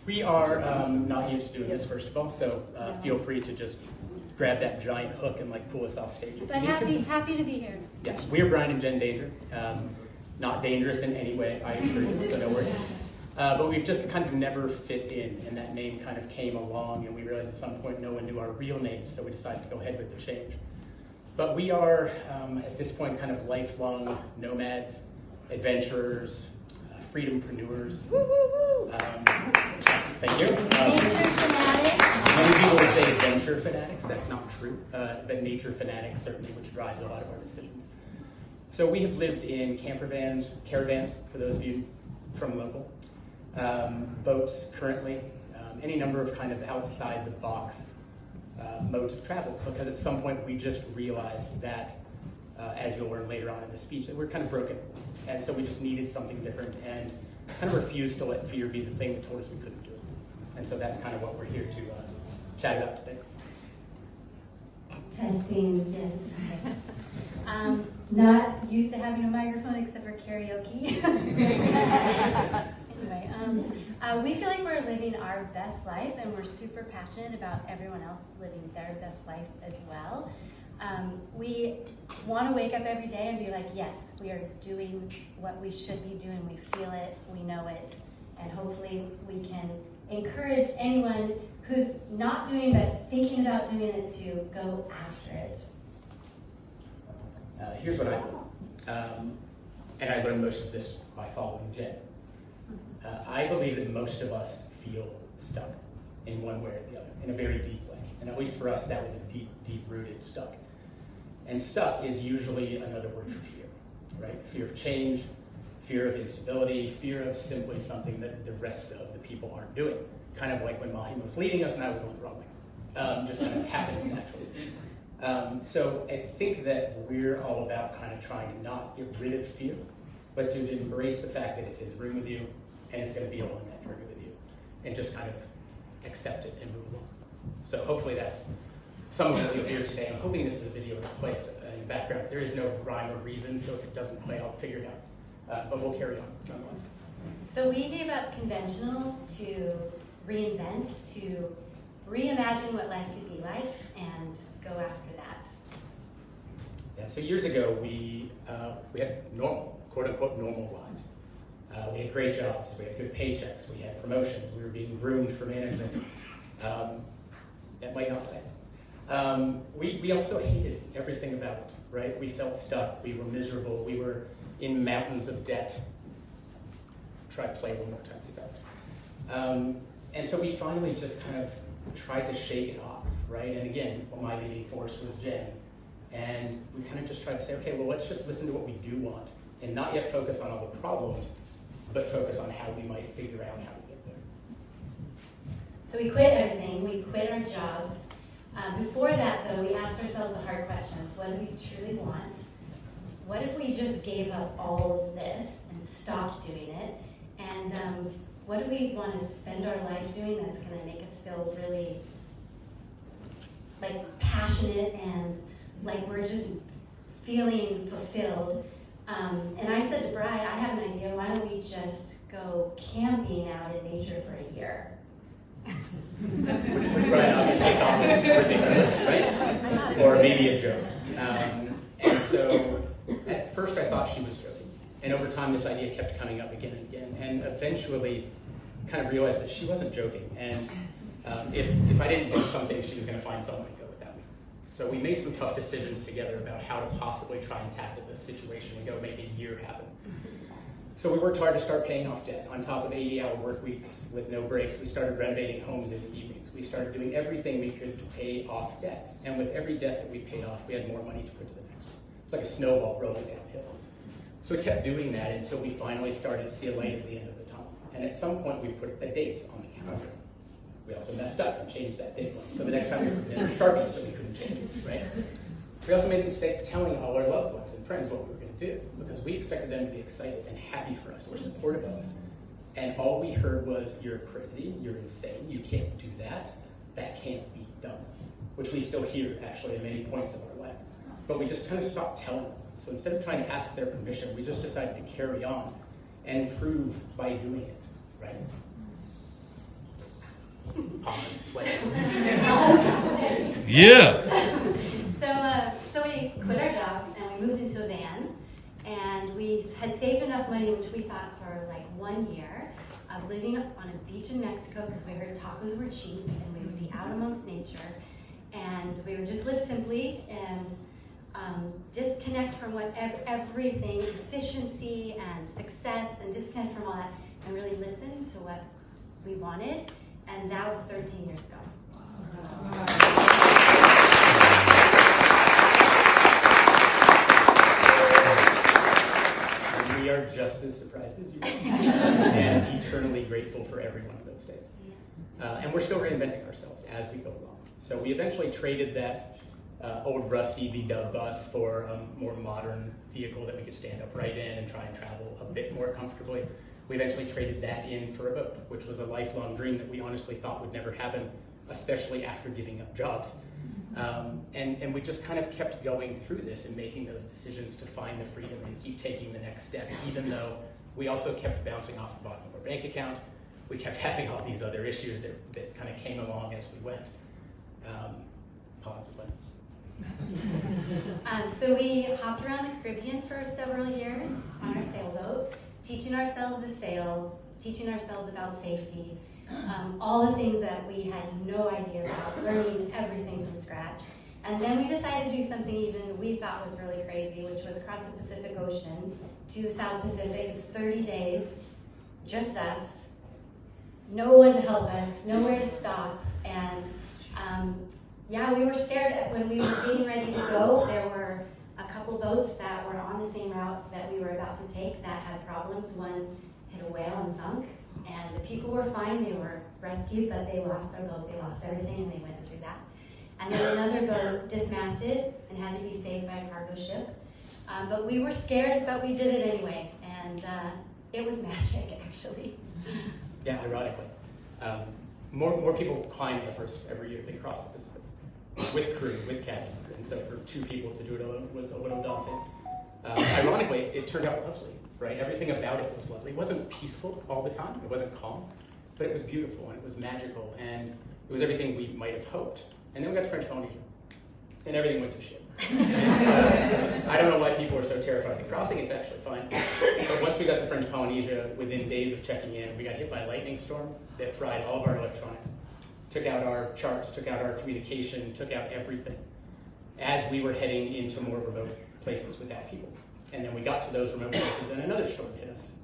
We are not used to doing this, first of all, so feel free to just grab that giant hook and like pull us off stage. But happy to be here. Yeah, we are Bryan+Jen Danger. Not dangerous in any way, I assure you, so no worries. But we've just kind of never fit in, and that name kind of came along, and we realized at some point no one knew our real names, so we decided to go ahead with the change. But we are, at this point, kind of lifelong nomads, adventurers, freedompreneurs. Woo, woo, woo. Thank you. Nature fanatics. Many people would say adventure fanatics. That's not true. But nature fanatics certainly, which drives a lot of our decisions. So we have lived in camper vans, caravans, for those of you from local, boats currently, any number of kind of outside the box modes of travel, because at some point we just realized that, as you'll learn later on in the speech, that we're kind of broken. And so we just needed something different and kind of refused to let fear be the thing that told us we couldn't do it. And so that's kind of what we're here to chat about today. Testing, yes. Not used to having a microphone except for karaoke. Anyway, we feel like we're living our best life, and we're super passionate about everyone else living their best life as well. We want to wake up every day and be like, yes, we are doing what we should be doing. We feel it, we know it, and hopefully we can encourage anyone who's not doing but thinking about doing it to go after it. Here's what I do. And I learned most of this by following Jen. I believe that most of us feel stuck in one way or the other, in a very deep way. And at least for us, that was a deep, deep-rooted stuck. And stuck is usually another word for fear, right? Fear of change, fear of instability, fear of simply something that the rest of the people aren't doing. Kind of like when Mahim was leading us and I was going the wrong way. Just kind of happens naturally. So I think that we're all about kind of trying to not get rid of fear, but to embrace the fact that it's in the room with you and it's going to be along that journey with you, and just kind of accept it and move along. So hopefully that's some of what you'll hear today. I'm hoping this is a video that plays in the background. There is no rhyme or reason, so if it doesn't play, I'll figure it out. But we'll carry on nonetheless. So we gave up conventional to reinvent, to reimagine what life could be like, and go after that. Yeah, so years ago, we had normal, quote-unquote, normal lives. We had great jobs, we had good paychecks, we had promotions, we were being groomed for management. That might not play. We also hated everything about it, right? We felt stuck, we were miserable, we were in mountains of debt. Try to play one more time, see that. And so we finally just kind of tried to shake it off, right? And again, well, my leading force was Jen. And we kind of just tried to say, okay, well, let's just listen to what we do want and not yet focus on all the problems, but focus on how we might figure out how to get there. So we quit everything, we quit our jobs. Before that, though, we asked ourselves the hard questions. What do we truly want? What if we just gave up all of this and stopped doing it? And what do we want to spend our life doing that's going to make us feel really like passionate and like we're just feeling fulfilled? And I said to Bryan, I have an idea. Why don't we just go camping out in nature for a year? Which Bryan obviously thought was ridiculous, right? Or maybe a joke. And so at first I thought she was joking. And over time this idea kept coming up again and again. And eventually kind of realized that she wasn't joking. And if I didn't do something, she was going to find someone to go without me. So we made some tough decisions together about how to possibly try and tackle this situation and go make a year happen. So we worked hard to start paying off debt. On top of 80-hour work weeks with no breaks, we started renovating homes in the evenings. We started doing everything we could to pay off debt. And with every debt that we paid off, we had more money to put to the next one. It's like a snowball rolling downhill. So we kept doing that until we finally started to see a light at the end of the tunnel. And at some point, we put a date on the calendar. We also messed up and changed that date. So the next time we put it in Sharpie so we couldn't change it, right? We also made the mistake of telling all our loved ones and friends what we were going to do, because we expected them to be excited and happy for us or supportive of us. And all we heard was, you're crazy, you're insane, you can't do that, that can't be done. Which we still hear, actually, at many points of our life. But we just kind of stopped telling them. So instead of trying to ask their permission, we just decided to carry on and improve by doing it, right? Pause, play. Yeah. So we quit our jobs and we moved into a van, and we had saved enough money, which we thought for like 1 year, of living on a beach in Mexico because we heard tacos were cheap and we would be out amongst nature, and we would just live simply and disconnect from everything, efficiency and success, and disconnect from all that, and really listen to what we wanted, and that was 13 years ago. We are just as surprised as you are, and eternally grateful for every one of those days. And we're still reinventing ourselves as we go along. So we eventually traded that old rusty VW bus for a more modern vehicle that we could stand upright in and try and travel a bit more comfortably. We eventually traded that in for a boat, which was a lifelong dream that we honestly thought would never happen, especially after giving up jobs. And we just kind of kept going through this and making those decisions to find the freedom and keep taking the next step, even though we also kept bouncing off the bottom of our bank account. We kept having all these other issues that kind of came along as we went. Pause. So we hopped around the Caribbean for several years on our sailboat, teaching ourselves to sail, teaching ourselves about safety, all the things that we had no idea about, learning everything from scratch. And then we decided to do something even we thought was really crazy, which was cross the Pacific Ocean to the South Pacific. It's 30 days, just us, no one to help us, nowhere to stop. And yeah, we were scared when we were getting ready to go. There were a couple boats that were on the same route that we were about to take that had problems. One hit a whale and sunk, and the people were fine. They were rescued, but they lost their boat. They lost everything, and they went through that. And then another boat dismasted and had to be saved by a cargo ship. But we were scared, but we did it anyway, and it was magic, actually. Yeah, ironically. More people climb Everest every year than cross the Pacific, with crew, with cabins, and so for 2 people to do it alone was a little daunting. Ironically, it turned out lovely, right? Everything about it was lovely. It wasn't peaceful all the time, it wasn't calm, but it was beautiful, and it was magical, and it was everything we might have hoped. And then we got to French Polynesia, and everything went to shit. I don't know why people are so terrified of crossing, it's actually fine. But once we got to French Polynesia, within days of checking in, we got hit by a lightning storm that fried all of our electronics, took out our charts, took out our communication, took out everything, as we were heading into more remote places without people. And then we got to those remote places and another storm hit us.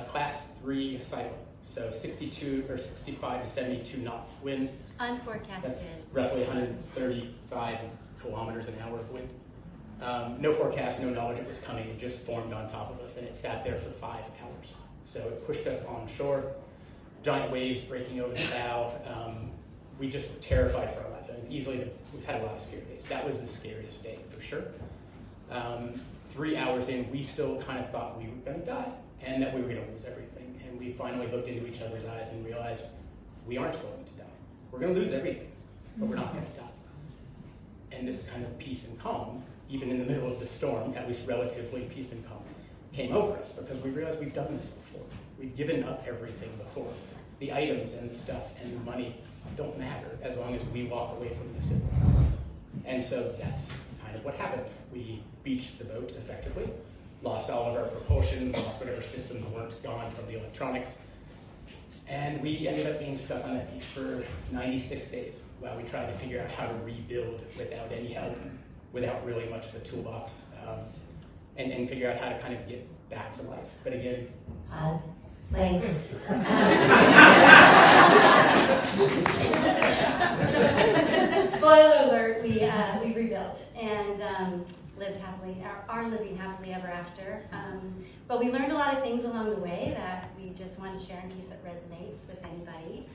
Class 3 cyclone, so 62 or 65 to 72 knots wind. Unforecasted. That's roughly 135 kilometers an hour of wind. No forecast, no knowledge it was coming. It just formed on top of us, and it sat there for 5 hours. So it pushed us on shore, giant waves breaking over the bow. We just were terrified for our lives. We've had a lot of scary days. That was the scariest day, for sure. 3 hours in, we still kind of thought we were going to die, and that we were going to lose everything. And we finally looked into each other's eyes and realized we aren't going to die. We're going to lose everything, but we're not going to die. And this kind of peace and calm, even in the middle of the storm, at least relatively peace and calm, came over us because we realized we've done this before. We've given up everything before. The items and the stuff and the money don't matter as long as we walk away from this. And so that's kind of what happened. We beached the boat effectively, lost all of our propulsion, lost whatever systems weren't gone from the electronics, and we ended up being stuck on that beach for 96 days while we tried to figure out how to rebuild without any help, without really much of a toolbox, and figure out how to kind of get back to life. But again, Pause. Like, spoiler alert, we rebuilt and lived happily, are living happily ever after. But we learned a lot of things along the way that we just want to share in case it resonates with anybody.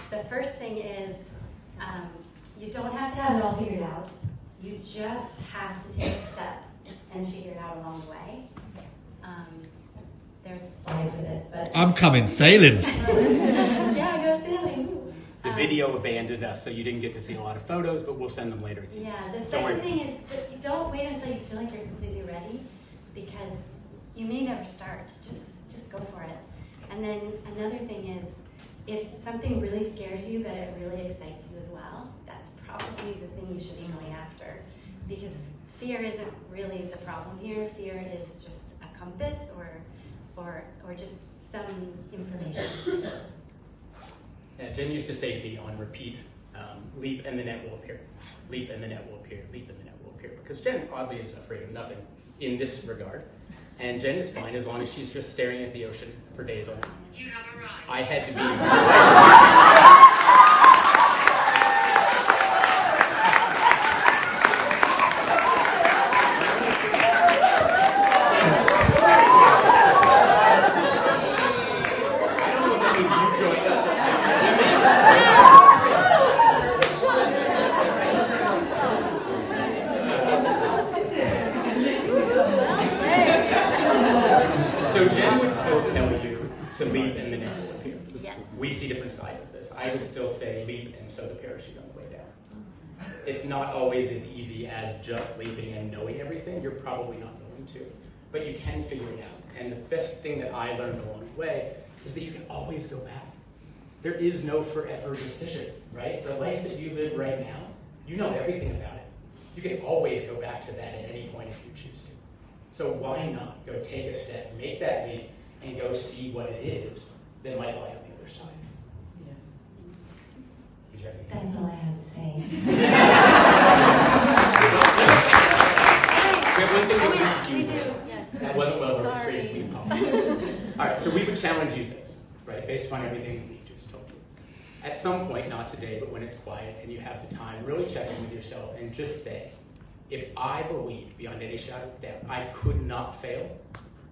The first thing is you don't have to have it all figured out. You just have to take a step and figure it out along the way. There's a slide for this, but I'm coming sailing. yeah, go sailing. the video abandoned us, so you didn't get to see a lot of photos, but we'll send them later. Yeah, the second thing is that you don't wait until you feel like you're completely ready, because you may never start. Just go for it. And then another thing is if something really scares you, but it really excites you as well, that's probably the thing you should be going after. Because fear isn't really the problem here. Fear is just a compass or just some information. Yeah, Jen used to say be on repeat, leap and the net will appear. Leap and the net will appear, leap and the net will appear. Because Jen oddly is afraid of nothing in this regard. And Jen is fine as long as she's just staring at the ocean for days on end. You have arrived. I had to be... So Jen would still tell you to leap and the net will appear. Yes. We see different sides of this. I would still say leap and sew the parachute on the way down. It's not always as easy as just leaping and knowing everything. You're probably not going to. But you can figure it out. And the best thing that I learned along the way is that you can always go back. There is no forever decision, right? The life that you live right now, you know everything about it. You can always go back to that at any point if you choose to. So why not go take a step, make that leap, and go see what it is that might lie on the other side? Yeah. Did you have anything? That's all I have to say. We have one thing that we We do. do, yes. That wasn't well Sorry. orchestrated. All right, so we would challenge you this, right, based on everything that we just told you. At some point, not today, but when it's quiet and you have the time, really check in with yourself and just say, if I believed beyond any shadow of doubt I could not fail,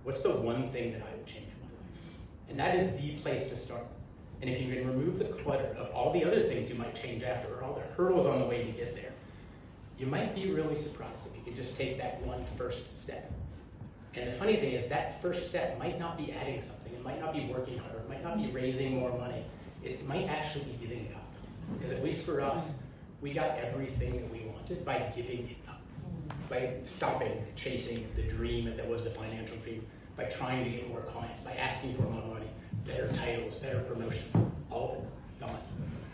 what's the one thing that I would change in my life? And that is the place to start. And if you can remove the clutter of all the other things you might change after, or all the hurdles on the way to get there, you might be really surprised if you can just take that one first step. And the funny thing is that first step might not be adding something, it might not be working harder, it might not be raising more money, it might actually be giving it up. Because at least for us, we got everything that we wanted by giving it up. By stopping chasing the dream that was the financial dream, by trying to get more clients, by asking for more money, better titles, better promotions, all of it gone.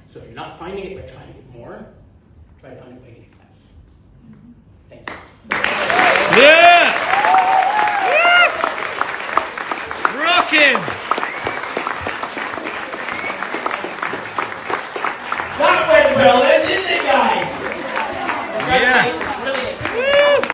So if you're not finding it by trying to get more, try to find it by getting less. Thank you.